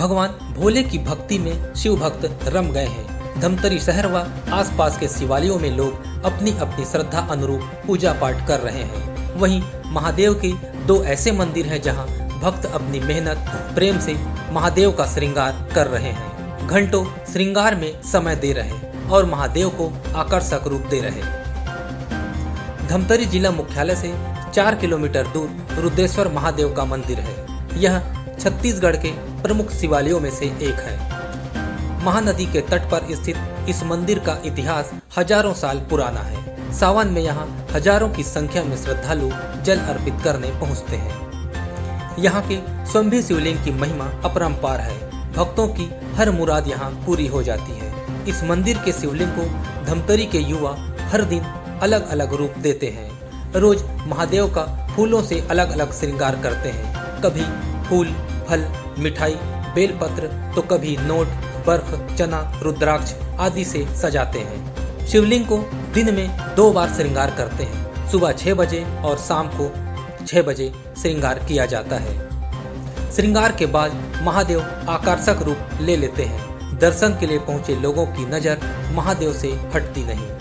भगवान भोले की भक्ति में शिव भक्त रम गए हैं। धमतरी शहर व आसपास के शिवालयों में लोग अपनी अपनी श्रद्धा अनुरूप पूजा पाठ कर रहे हैं। वहीं महादेव के दो ऐसे मंदिर हैं जहां भक्त अपनी मेहनत प्रेम से महादेव का श्रृंगार कर रहे हैं। घंटों श्रृंगार में समय दे रहे और महादेव को आकर्षक रूप दे रहे। धमतरी जिला मुख्यालय से 4 किलोमीटर दूर रुद्रेश्वर महादेव का मंदिर है। यह छत्तीसगढ़ के प्रमुख शिवालयों में से एक है। महानदी के तट पर स्थित इस मंदिर का इतिहास हजारों साल पुराना है। सावन में यहाँ हजारों की संख्या में श्रद्धालु जल अर्पित करने पहुँचते हैं। यहाँ के स्वयंभी शिवलिंग की महिमा अपरंपार है। भक्तों की हर मुराद यहाँ पूरी हो जाती है। इस मंदिर के शिवलिंग को धमतरी के युवा हर दिन अलग अलग रूप देते हैं। रोज महादेव का फूलों से अलग अलग श्रृंगार करते हैं। कभी फूल, फल, मिठाई, बेलपत्र तो कभी नोट, बर्फ, चना, रुद्राक्ष आदि से सजाते हैं। शिवलिंग को दिन में 2 बार श्रृंगार करते हैं। सुबह 6 बजे और शाम को 6 बजे श्रृंगार किया जाता है। श्रृंगार के बाद महादेव आकर्षक रूप ले लेते हैं। दर्शन के लिए पहुंचे लोगों की नजर महादेव से हटती नहीं।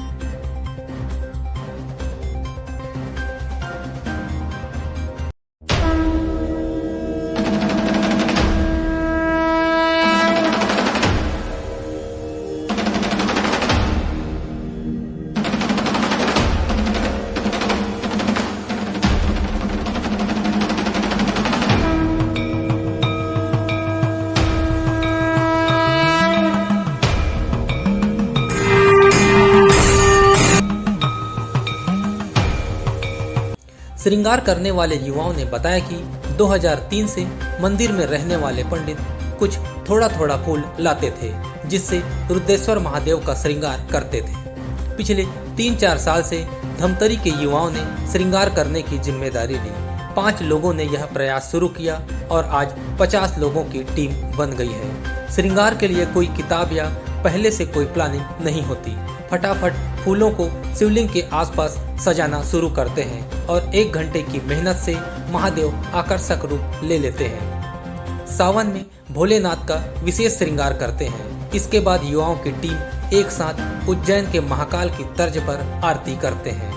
श्रृंगार करने वाले युवाओं ने बताया कि 2003 से मंदिर में रहने वाले पंडित कुछ थोड़ा थोड़ा फूल लाते थे, जिससे रुद्रेश्वर महादेव का श्रृंगार करते थे। पिछले 3-4 साल से धमतरी के युवाओं ने श्रृंगार करने की जिम्मेदारी ली। 5 लोगों ने यह प्रयास शुरू किया और आज 50 लोगों की टीम बन गई है। श्रृंगार के लिए कोई किताब या पहले से कोई प्लानिंग नहीं होती। फटाफट फूलों को शिवलिंग के आसपास सजाना शुरू करते हैं और 1 घंटे की मेहनत से महादेव आकर्षक रूप ले लेते हैं। सावन में भोलेनाथ का विशेष श्रृंगार करते हैं। इसके बाद युवाओं की टीम एक साथ उज्जैन के महाकाल की तर्ज पर आरती करते हैं।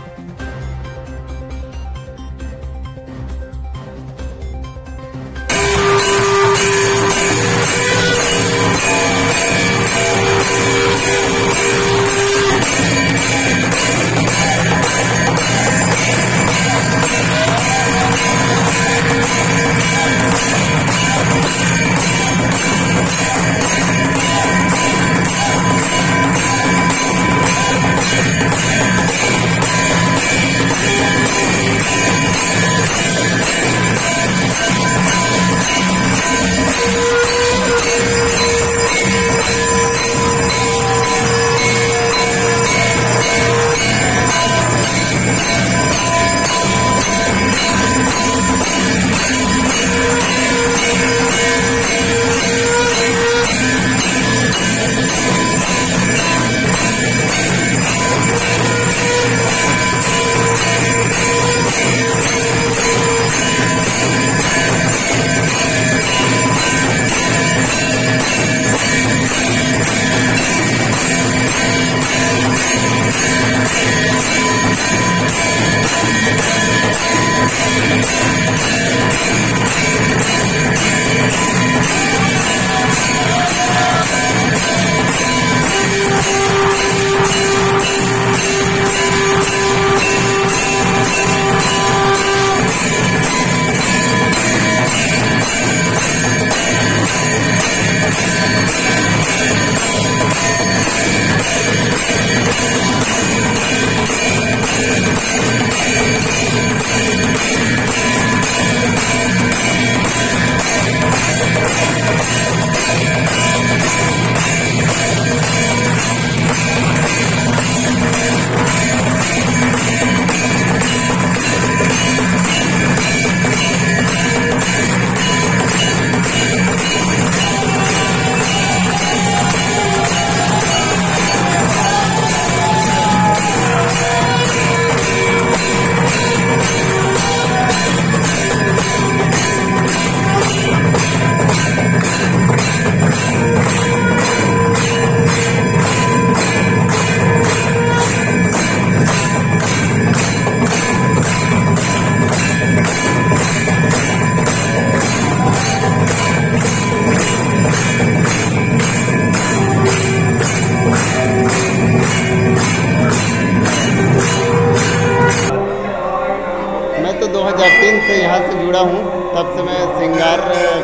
से यहाँ से जुड़ा हूँ, तब से मैं श्रृंगार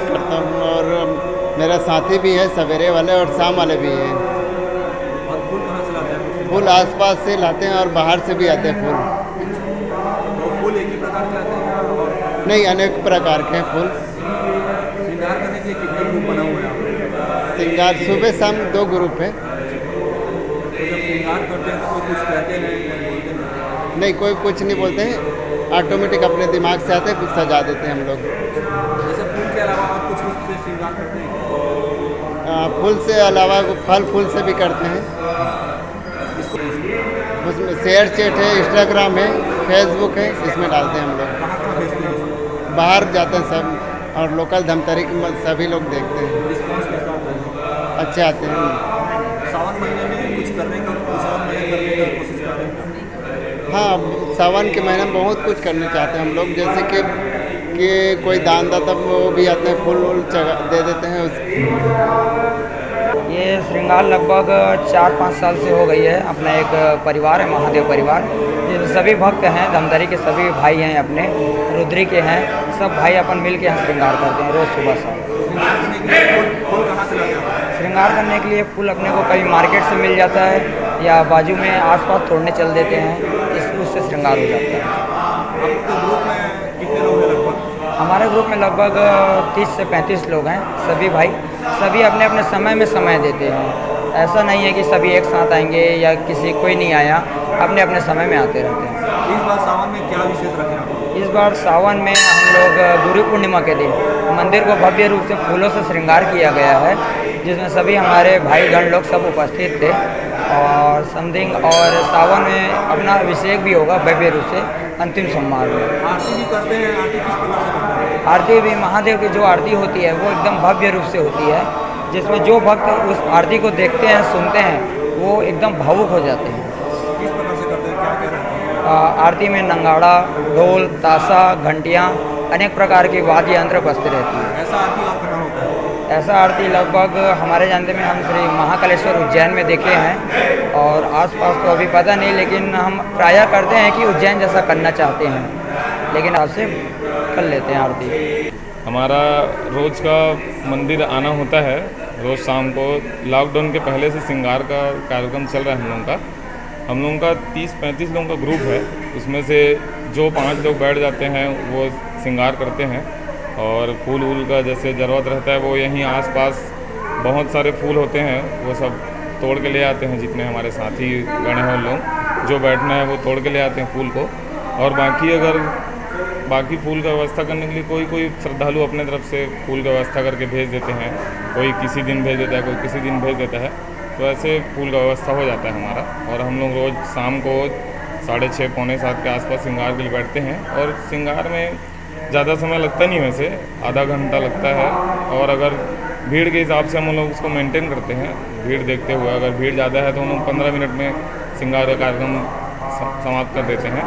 करता हूँ। और मेरा साथी भी है, सवेरे वाले और शाम वाले भी हैं। और फूल कहाँ से लाते हैं? फूल आसपास से लाते हैं और बाहर से भी आते हैं फूल। तो फूल एक ही प्रकार के लाते हैं और नहीं, अनेक प्रकार के हैं फूल। श्रृंगार करने के लिए कितने ग्रुप बना हुआ है आप? श्रृंगार सुबह शाम 2 ग्रुप है। तो जब श्रृंगार करते हैं तो कोई कुछ कहते हैं, कोई बोलते हैं? नहीं, कोई कुछ नहीं बोलते हैं, ऑटोमेटिक अपने दिमाग से आते हैं, कुछ सजा देते हैं हम लोग। जैसे फूल के अलावा और कुछ कुछ से श्रृंगार करते हैं? फूल से अलावा फल फूल से भी करते हैं। उसमें शेयर चैट है, इंस्टाग्राम है, फेसबुक है, इसमें डालते हैं हम लोग। कहाँ कहाँ भेजते हैं? बाहर जाते हैं सब, और लोकल धमतरी के सभी लोग देखते हैं, रिस्पॉन्स कैसा आता है? अच्छे आते हैं। सावन महीने में कुछ करने की, कुछ और नया करने की कोशिश करते हैं? हाँ, सावन के महीने में बहुत कुछ करना चाहते हैं हम लोग, जैसे कि कोई दान दाता वो भी आते हैं, फूल वूल दे देते हैं ये श्रृंगार लगभग 4-5 साल से हो गई है। अपना एक परिवार है, महादेव परिवार, जिसमें सभी भक्त हैं, धमतरी के सभी भाई हैं, अपने रुद्री के हैं, सब भाई अपन मिल के यहाँ श्रृंगार करते हैं रोज़ सुबह शाम। श्रृंगार करने के लिए फूल कहाँ से लाते हैं? श्रृंगार करने के लिए फूल अपने को कभी मार्केट से मिल जाता है या बाजू में आसपास तोड़ने चल देते हैं, उससे श्रृंगार हो जाता है। आपके ग्रुप में कितने लोग हैं लगभग? हमारे ग्रुप में लगभग 30 से 35 लोग हैं, सभी भाई, सभी अपने अपने समय में समय देते हैं। ऐसा नहीं है कि सभी एक साथ आएंगे या किसी कोई नहीं आया, अपने अपने समय में आते रहते हैं। इस बार सावन में क्या विशेष रखें आप? इस बार सावन में हम लोग गुरु पूर्णिमा के दिन मंदिर को भव्य रूप से फूलों से श्रृंगार किया गया है, जिसमें सभी हमारे भाईगण लोग सब उपस्थित थे। और समथिंग और सावन में अपना अभिषेक भी होगा भव्य रूप से अंतिम सोमवार में। आरती भी करते हैं? आरती किस प्रकार से करते हैं? आरती भी महादेव की जो आरती होती है वो एकदम भव्य रूप से होती है, जिसमें जो भक्त उस आरती को देखते हैं, सुनते हैं, वो एकदम भावुक हो जाते हैं। किस प्रकार से करते हैं, क्या क्या रहता है? आरती में नंगाड़ा, ढोल, ताशा, घंटियाँ, अनेक प्रकार के वाद्य यंत्र बजते रहती है। ऐसा आरती और कहाँ होता है? ऐसा आरती लगभग हमारे जानते में हम श्री महाकालेश्वर उज्जैन में देखे हैं, और आसपास तो अभी पता नहीं, लेकिन हम प्रायः करते हैं कि उज्जैन जैसा करना चाहते हैं, लेकिन आपसे कर लेते हैं आरती। हमारा रोज़ का मंदिर आना होता है, रोज़ शाम को। लॉकडाउन के पहले से श्रृंगार का कार्यक्रम चल रहा है हम लोगों का 30-35 लोगों का ग्रुप है। उसमें से जो 5 लोग बैठ जाते हैं वो श्रृंगार करते हैं, और फूल वूल का जैसे ज़रूरत रहता है वो यहीं आसपास बहुत सारे फूल होते हैं, वो सब तोड़ के ले आते हैं। जितने हमारे साथी गण हैं उन लोग जो बैठना है वो तोड़ के ले आते हैं फूल को। और बाकी फूल का व्यवस्था करने के लिए कोई श्रद्धालु अपने तरफ से फूल का व्यवस्था करके भेज देते हैं। कोई किसी दिन भेज देता है, कोई किसी दिन भेज देता है, तो ऐसे फूल का व्यवस्था हो जाता है हमारा। और हम लोग रोज़ शाम को 6:30 पौने 7 के आसपास श्रृंगार के लिए बैठते हैं। और श्रृंगार में ज़्यादा समय लगता नहीं, वैसे आधा घंटा लगता है। और अगर भीड़ के हिसाब से हम लोग उसको मेंटेन करते हैं, भीड़ देखते हुए। अगर भीड़ ज़्यादा है तो हम लोग 15 मिनट में श्रृंगार का कार्यक्रम समाप्त कर देते हैं।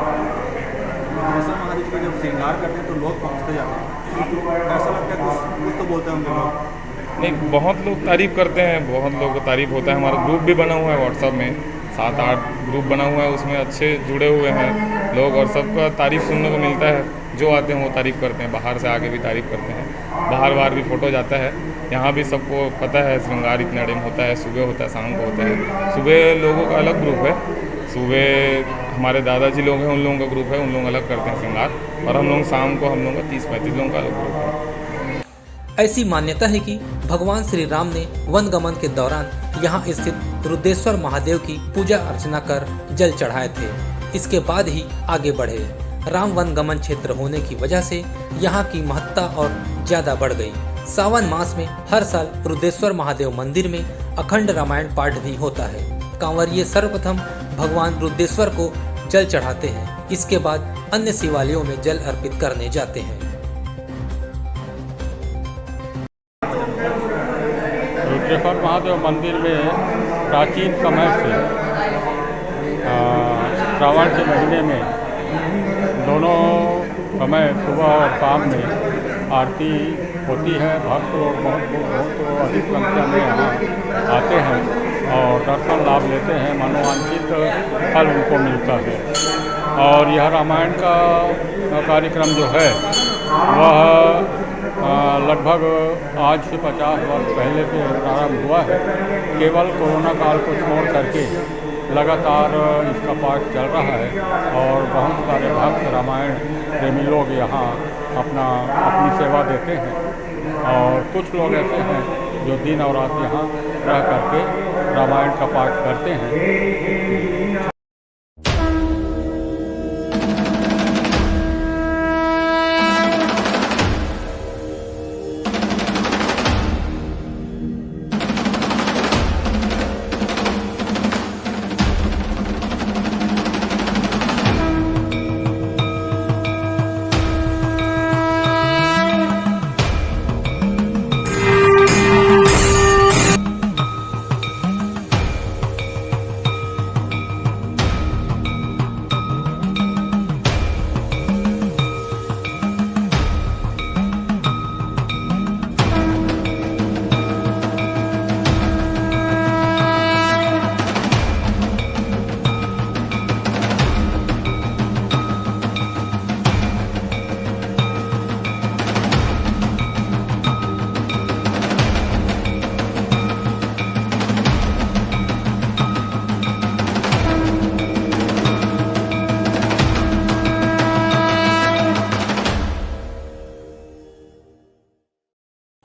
ऐसा महादेव का जब श्रृंगार करते हैं तो लोग पहुँचते जाते हैं, आप लोग ऐसा लगता है कुछ तो बोलते हैं हम लोग? नहीं, बहुत लोग तारीफ़ करते हैं, बहुत लोगों को तारीफ़ होता है। हमारा ग्रुप भी बना हुआ है व्हाट्सएप में, 7-8 ग्रुप बना हुआ है, उसमें अच्छे जुड़े हुए हैं लोग, और सबका तारीफ़ सुनने को मिलता है। जो आते हैं वो तारीफ़ करते हैं, बाहर से आके भी तारीफ़ करते हैं, बाहर भी फ़ोटो जाता है। यहाँ भी सबको पता है श्रृंगार इतने टाइम होता है, सुबह होता है, शाम को होता है। सुबह लोगों का अलग ग्रुप है, सुबह हमारे दादाजी लोग हैं, उन लोगों का ग्रुप है, उन लोग अलग करते हैं श्रृंगार। और हम लोग शाम को हम लोगों का 30-35 लोगों का अलग ग्रुप है। ऐसी मान्यता है कि भगवान श्री राम ने वन गमन के दौरान यहाँ स्थित रुद्रेश्वर महादेव की पूजा अर्चना कर जल चढ़ाए थे। इसके बाद ही आगे बढ़े। राम वन गमन क्षेत्र होने की वजह से यहाँ की महत्ता और ज्यादा बढ़ गई। सावन मास में हर साल रुद्रेश्वर महादेव मंदिर में अखंड रामायण पाठ भी होता है। कांवरिये सर्वप्रथम भगवान रुद्रेश्वर को जल चढ़ाते हैं, इसके बाद अन्य शिवालयों में जल अर्पित करने जाते हैं। रुद्रेश्वर महादेव मंदिर में प्राचीन समय से श्रावण के महीने में दोनों समय सुबह और शाम में आरती होती है। भक्त लोग बहुत अधिक संख्या में यहाँ आते हैं और दर्शन लाभ लेते हैं, मनोवांछित फल उनको मिलता है। और यह रामायण का कार्यक्रम जो है वह लगभग आज से 50 वर्ष पहले से प्रारंभ हुआ है। केवल कोरोना काल को छोड़ करके लगातार इसका पाठ चल रहा है और बहुत सारे भक्त रामायण प्रेमी लोग यहाँ अपनी सेवा देते हैं और कुछ लोग ऐसे हैं जो दिन और रात यहाँ रह करके रामायण का पाठ करते हैं।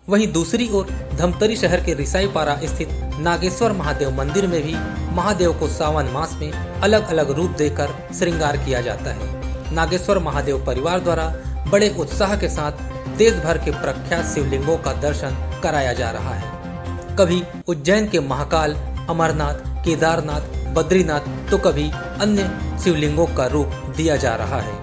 वहीं दूसरी ओर धमतरी शहर के रिसाईपारा स्थित नागेश्वर महादेव मंदिर में भी महादेव को सावन मास में अलग अलग रूप देकर श्रृंगार किया जाता है। नागेश्वर महादेव परिवार द्वारा बड़े उत्साह के साथ देश भर के प्रख्यात शिवलिंगों का दर्शन कराया जा रहा है। कभी उज्जैन के महाकाल, अमरनाथ, केदारनाथ, बद्रीनाथ तो कभी अन्य शिवलिंगों का रूप दिया जा रहा है।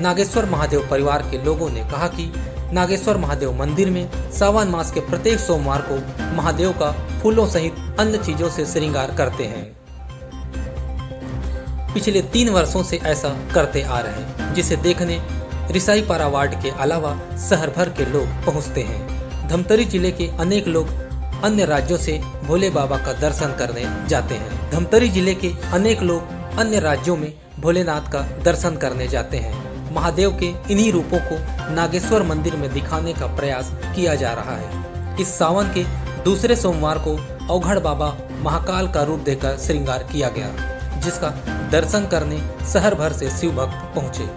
नागेश्वर महादेव परिवार के लोगों ने कहा कि नागेश्वर महादेव मंदिर में सावन मास के प्रत्येक सोमवार को महादेव का फूलों सहित अन्य चीजों से श्रृंगार करते हैं। पिछले 3 वर्षों से ऐसा करते आ रहे हैं, जिसे देखने रिसाईपारा वार्ड के अलावा शहर भर के लोग पहुंचते हैं। धमतरी जिले के अनेक लोग अन्य राज्यों से भोले बाबा का दर्शन करने जाते हैं। धमतरी जिले के अनेक लोग अन्य राज्यों में भोलेनाथ का दर्शन करने जाते हैं। महादेव के इन्हीं रूपों को नागेश्वर मंदिर में दिखाने का प्रयास किया जा रहा है। इस सावन के दूसरे सोमवार को अवघड़ बाबा महाकाल का रूप देकर श्रृंगार किया गया, जिसका दर्शन करने शहर भर से शिव भक्त पहुंचे।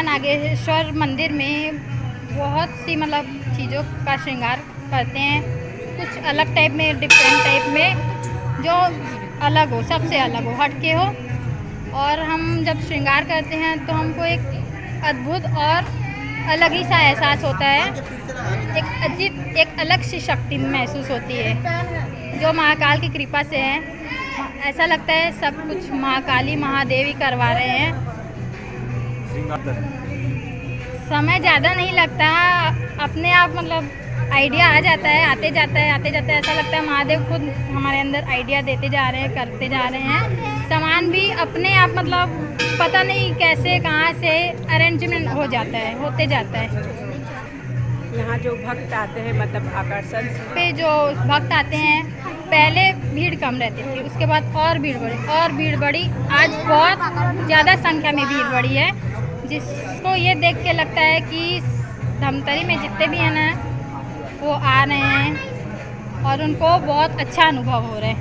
नागेश्वर मंदिर में बहुत सी मतलब चीज़ों का श्रृंगार करते हैं, कुछ अलग टाइप में, डिफरेंट टाइप में, जो अलग हो, सबसे अलग हो, हटके हो। और हम जब श्रृंगार करते हैं तो हमको एक अद्भुत और अलग ही सा एहसास होता है, एक अजीब, एक अलग सी शक्ति महसूस होती है जो महाकाल की कृपा से है। ऐसा लगता है सब कुछ महाकाली महादेव ही करवा रहे हैं। समय ज़्यादा नहीं लगता, अपने आप मतलब आइडिया आ जाता है, आते जाता है, ऐसा लगता है महादेव खुद हमारे अंदर आइडिया देते जा रहे हैं, करते जा रहे हैं। सामान भी अपने आप मतलब पता नहीं कैसे कहाँ से अरेंजमेंट हो जाता है, होते जाता है। यहाँ जो भक्त आते हैं मतलब आकर्षण पे जो भक्त आते हैं, पहले भीड़ कम रहती थी, उसके बाद और भीड़ बढ़ी। आज बहुत ज़्यादा संख्या में भीड़ बढ़ी है, जिसको ये देख के लगता है कि धमतरी में जितने भी हैं ना वो आ रहे हैं और उनको बहुत अच्छा अनुभव हो रहा है।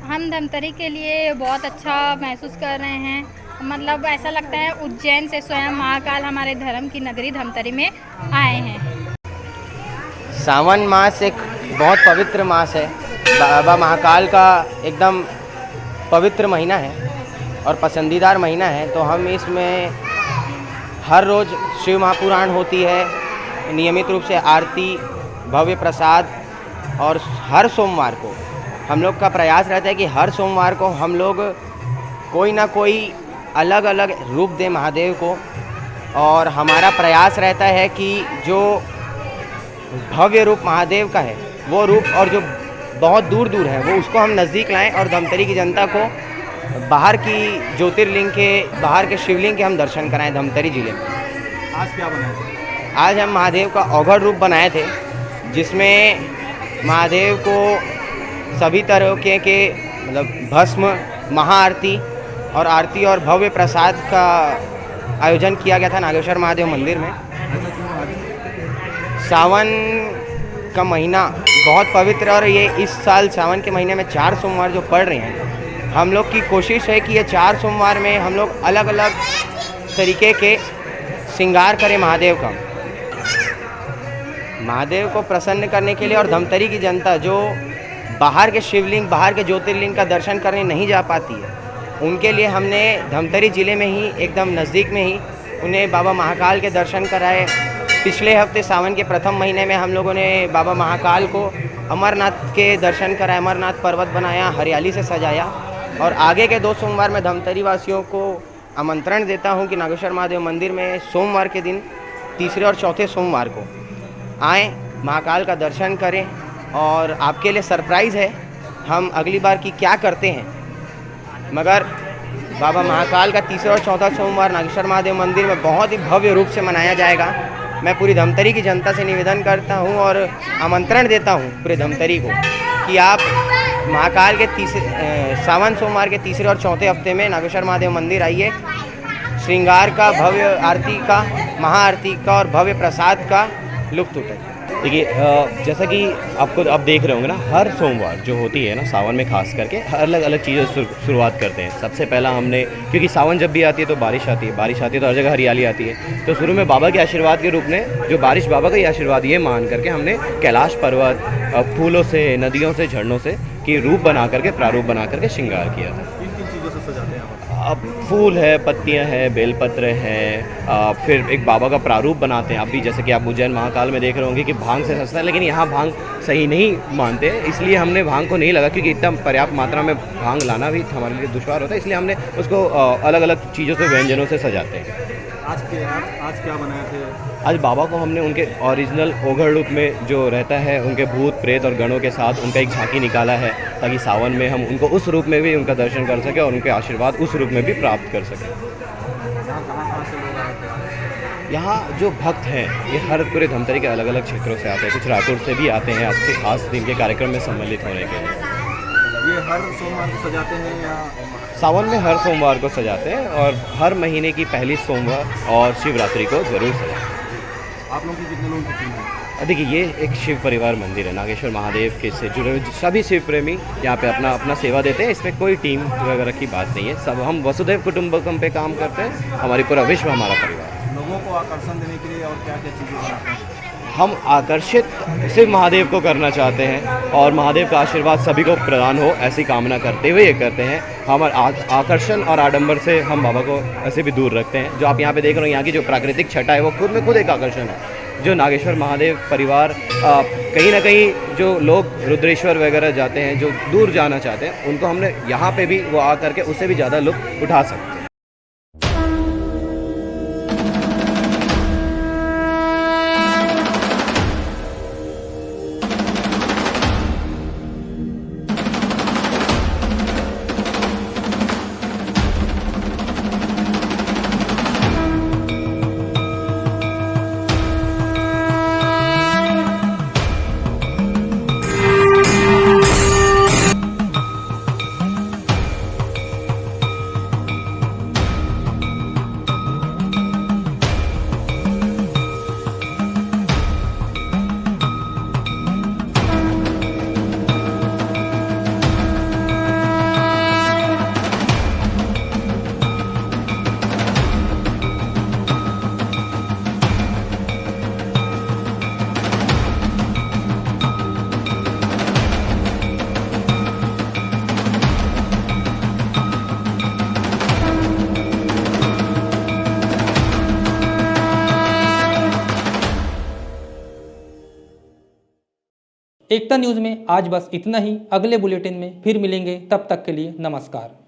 हम धमतरी के लिए बहुत अच्छा महसूस कर रहे हैं। मतलब ऐसा लगता है उज्जैन से स्वयं महाकाल हमारे धर्म की नगरी धमतरी में आए हैं। सावन मास एक बहुत पवित्र मास है, बाबा महाकाल का एकदम पवित्र महीना है और पसंदीदार महीना है। तो हम इसमें हर रोज़ शिव महापुराण होती है, नियमित रूप से आरती, भव्य प्रसाद, और हर सोमवार को हम लोग का प्रयास रहता है कि हर सोमवार को हम लोग कोई ना कोई अलग अलग रूप दें महादेव को। और हमारा प्रयास रहता है कि जो भव्य रूप महादेव का है वो रूप, और जो बहुत दूर दूर है वो उसको हम नज़दीक लाएं और धमतरी की जनता को बाहर की ज्योतिर्लिंग के, बाहर के शिवलिंग के हम दर्शन कराएं धमतरी जिले में। आज क्या बनाया था? आज हम महादेव का औघड़ रूप बनाए थे, जिसमें महादेव को सभी तरह के मतलब भस्म, महाआरती और भव्य प्रसाद का आयोजन किया गया था नागेश्वर महादेव मंदिर में। सावन का महीना बहुत पवित्र, और ये इस साल सावन के महीने में 4 सोमवार जो पड़ रहे हैं, हम लोग की कोशिश है कि ये 4 सोमवार में हम लोग अलग अलग तरीके के श्रृंगार करें महादेव का। महादेव को प्रसन्न करने के लिए, और धमतरी की जनता जो बाहर के शिवलिंग, बाहर के ज्योतिर्लिंग का दर्शन करने नहीं जा पाती है, उनके लिए हमने धमतरी ज़िले में ही एकदम नज़दीक में ही उन्हें बाबा महाकाल के दर्शन कराए। पिछले हफ्ते सावन के प्रथम महीने में हम लोगों ने बाबा महाकाल को अमरनाथ के दर्शन कराए, अमरनाथ पर्वत बनाया, हरियाली से सजाया। और आगे के 2 सोमवार में धमतरी वासियों को आमंत्रण देता हूं कि नागेश्वर महादेव मंदिर में सोमवार के दिन, तीसरे और चौथे सोमवार को आएँ, महाकाल का दर्शन करें। और आपके लिए सरप्राइज़ है, हम अगली बार की क्या करते हैं, मगर बाबा महाकाल का तीसरा और चौथा सोमवार नागेश्वर महादेव मंदिर में बहुत ही भव्य रूप से मनाया जाएगा। मैं पूरी धमतरी की जनता से निवेदन करता हूं और आमंत्रण देता हूं पूरे धमतरी को कि आप महाकाल के सावन सोमवार के तीसरे और चौथे हफ्ते में नागेश्वर महादेव मंदिर आइए। श्रृंगार का, भव्य आरती का, महाआरती का और भव्य प्रसाद का लुत्फ़ उठाइए। देखिए, जैसा कि आपको अब देख रहे होंगे ना, हर सोमवार जो होती है ना सावन में खास करके अलग अलग चीज़ों से शुरुआत करते हैं। सबसे पहला हमने, क्योंकि सावन जब भी आती है तो बारिश आती है तो हर जगह हरियाली आती है, तो शुरू में बाबा के आशीर्वाद के रूप में, जो बारिश बाबा का ही आशीर्वाद ये मान करके हमने कैलाश पर्वत, फूलों से, नदियों से, झरनों से की रूप बना करके, प्रारूप बना करके श्रृंगार किया था। किन चीज़ों से सजाते हैं आप? अब फूल है, पत्तियां हैं, बेलपत्र हैं, फिर एक बाबा का प्रारूप बनाते हैं। अभी जैसे कि आप उज्जैन महाकाल में देख रहे होंगे कि भांग से सस्ता है, लेकिन यहाँ भांग सही नहीं मानते, इसलिए हमने भांग को नहीं लगा, क्योंकि इतना पर्याप्त मात्रा में भांग लाना भी हमारे लिए दुश्वार होता है, इसलिए हमने उसको अलग अलग चीज़ों से, व्यंजनों से सजाते हैं। आज क्या बनाए थे? आज बाबा को हमने उनके ओरिजिनल ओघड़ रूप में जो रहता है, उनके भूत प्रेत और गणों के साथ उनका एक झांकी निकाला है, ताकि सावन में हम उनको उस रूप में भी उनका दर्शन कर सकें और उनके आशीर्वाद उस रूप में भी प्राप्त कर सकें। यहाँ जो भक्त हैं ये हर पूरे धमतरी के अलग अलग क्षेत्रों से आते हैं, कुछ रायपुर से भी आते हैं आज के खास दिन के कार्यक्रम में सम्मिलित होने के लिए। ये हर सोमवार को सजाते हैं या? सावन में हर सोमवार को सजाते हैं और हर महीने की पहली सोमवार और शिवरात्रि को ज़रूर सजाते हैं। आप लोगों की कितने लोगों की टीम है? देखिए, ये एक शिव परिवार मंदिर है, नागेश्वर महादेव के से जुड़े हुए सभी शिव प्रेमी यहाँ पे अपना सेवा देते हैं। इसमें कोई टीम वगैरह की बात नहीं है, सब हम वसुधैव कुटुंबकम पे काम करते हैं, हमारी पूरा विश्व हमारा परिवार। लोगों को आकर्षण देने के लिए और क्या क्या चीज़ें बनाते हैं? हम आकर्षित सिर्फ महादेव को करना चाहते हैं और महादेव का आशीर्वाद सभी को प्रदान हो, ऐसी कामना करते हुए ये करते हैं। हम आकर्षण और आडंबर से हम बाबा को ऐसे भी दूर रखते हैं। जो आप यहाँ पे देख रहे हो, यहाँ की जो प्राकृतिक छटा है वो खुद में खुद एक आकर्षण है। जो नागेश्वर महादेव परिवार कहीं ना कहीं जो लोग रुद्रेश्वर वगैरह जाते हैं, जो दूर जाना चाहते हैं, उनको हमने यहाँ पे भी वो आकर के उससे भी ज़्यादा लुत्फ़ उठा सकते हैं। एकता न्यूज़ में आज बस इतना ही। अगले बुलेटिन में फिर मिलेंगे, तब तक के लिए नमस्कार।